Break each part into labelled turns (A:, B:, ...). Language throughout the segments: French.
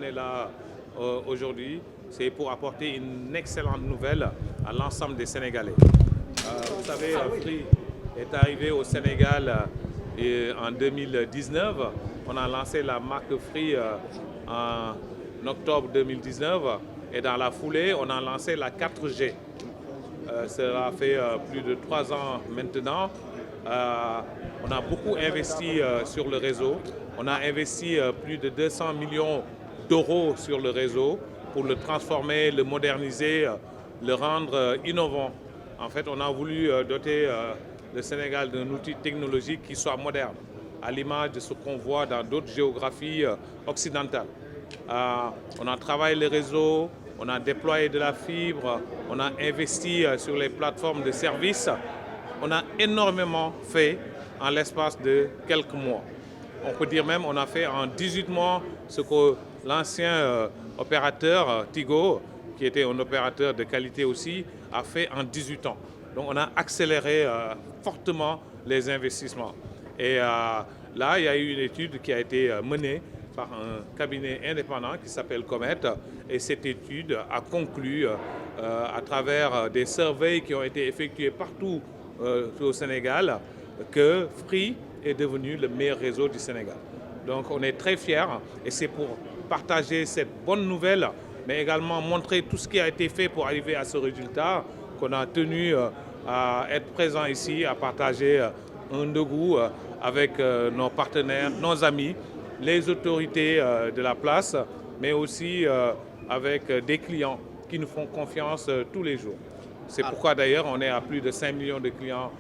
A: est là aujourd'hui, c'est pour apporter une excellente nouvelle à l'ensemble des Sénégalais. Vous savez, Free est arrivé au Sénégal en 2019. On a lancé la marque Free en octobre 2019 et dans la foulée, on a lancé la 4G. Cela fait plus de 3 ans maintenant. On a beaucoup investi sur le réseau. On a investi plus de 200 millions d'euros sur le réseau pour le transformer, le moderniser, le rendre innovant. En fait, on a voulu doter le Sénégal d'un outil technologique qui soit moderne, à l'image de ce qu'on voit dans d'autres géographies occidentales. On a travaillé le réseau, on a déployé de la fibre, on a investi sur les plateformes de services. On a énormément fait en l'espace de quelques mois. On peut dire même qu'on a fait en 18 mois ce que l'ancien opérateur Tigo, qui était un opérateur de qualité aussi, a fait en 18 ans. Donc on a accéléré fortement les investissements. Et là, il y a eu une étude qui a été menée par un cabinet indépendant qui s'appelle Comet. Et cette étude a conclu à travers des surveys qui ont été effectués partout au Sénégal que Free est devenu le meilleur réseau du Sénégal. Donc on est très fiers et c'est pour partager cette bonne nouvelle, mais également montrer tout ce qui a été fait pour arriver à ce résultat qu'on a tenu à être présent ici, à partager un Ndogou avec nos partenaires, nos amis, les autorités de la place, mais aussi avec des clients qui nous font confiance tous les jours. C'est pourquoi d'ailleurs on est à plus de 5 millions de clients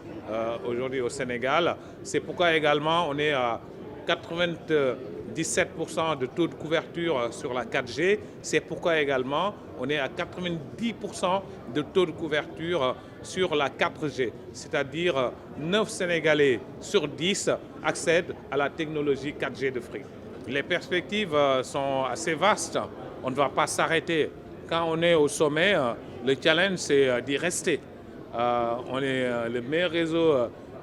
A: aujourd'hui au Sénégal. C'est pourquoi également on est à 97% de taux de couverture sur la 4G. C'est pourquoi également on est à 90% de taux de couverture sur la 4G. C'est-à-dire 9 Sénégalais sur 10 accèdent à la technologie 4G de Free. Les perspectives sont assez vastes. On ne va pas s'arrêter. Quand on est au sommet, le challenge c'est d'y rester. On est le meilleur réseau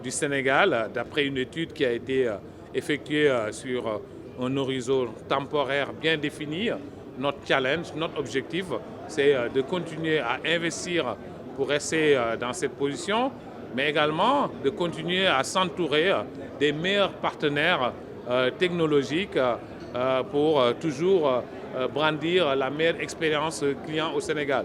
A: du Sénégal, d'après une étude qui a été effectuée sur un horizon temporaire bien défini. Notre challenge, notre objectif, c'est de continuer à investir pour rester dans cette position, mais également de continuer à s'entourer des meilleurs partenaires technologiques pour toujours brandir la meilleure expérience client au Sénégal.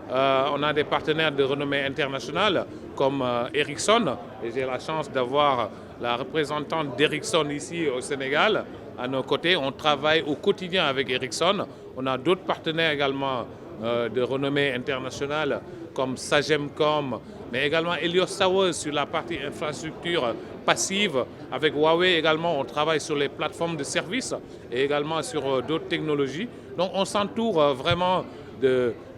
A: On a des partenaires de renommée internationale comme Ericsson, et j'ai la chance d'avoir la représentante d'Ericsson ici au Sénégal à nos côtés. On travaille au quotidien avec Ericsson. On a d'autres partenaires également de renommée internationale comme Sagemcom, mais également Helios Towers sur la partie infrastructure passive. Avec Huawei également, on travaille sur les plateformes de services et également sur d'autres technologies. Donc on s'entoure vraiment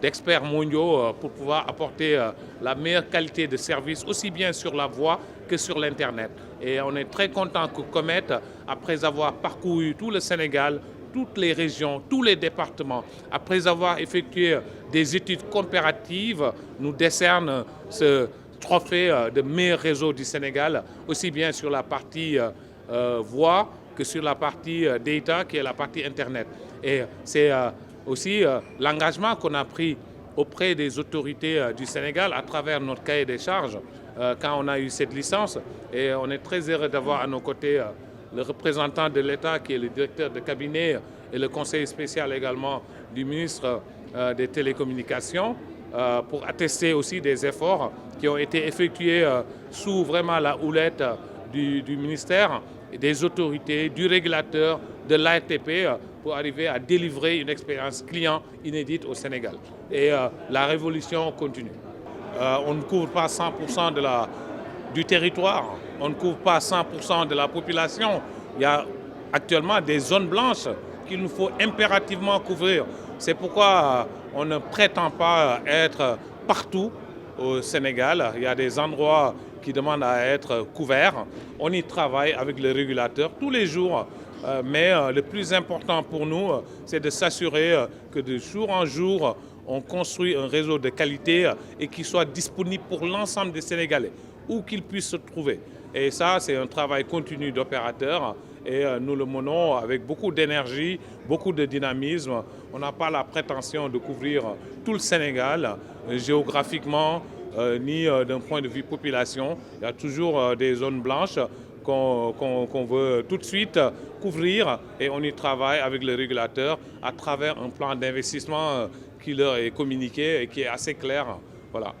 A: d'experts mondiaux pour pouvoir apporter la meilleure qualité de service, aussi bien sur la voix que sur l'Internet. Et on est très content que Comet, après avoir parcouru tout le Sénégal, toutes les régions, tous les départements, après avoir effectué des études comparatives, nous décerne ce trophée de meilleur réseau du Sénégal, aussi bien sur la partie voix que sur la partie data, qui est la partie Internet. Et c'est aussi l'engagement qu'on a pris auprès des autorités du Sénégal à travers notre cahier des charges quand on a eu cette licence. Et on est très heureux d'avoir à nos côtés le représentant de l'État qui est le directeur de cabinet et le conseiller spécial également du ministre des Télécommunications pour attester aussi des efforts qui ont été effectués sous vraiment la houlette du ministère, des autorités, du régulateur, de l'ARTP pour arriver à délivrer une expérience client inédite au Sénégal. Et la révolution continue. On ne couvre pas 100% du territoire, on ne couvre pas 100% de la population. Il y a actuellement des zones blanches qu'il nous faut impérativement couvrir. C'est pourquoi on ne prétend pas être partout au Sénégal. Il y a des endroits qui demandent à être couverts. On y travaille avec le régulateur tous les jours. Mais le plus important pour nous, c'est de s'assurer que de jour en jour, on construit un réseau de qualité et qui soit disponible pour l'ensemble des Sénégalais, où qu'ils puissent se trouver. Et ça, c'est un travail continu d'opérateurs. et nous le menons avec beaucoup d'énergie, beaucoup de dynamisme. On n'a pas la prétention de couvrir tout le Sénégal géographiquement ni d'un point de vue population. Il y a toujours des zones blanches qu'on veut tout de suite couvrir et on y travaille avec le régulateur à travers un plan d'investissement qui leur est communiqué et qui est assez clair. Voilà.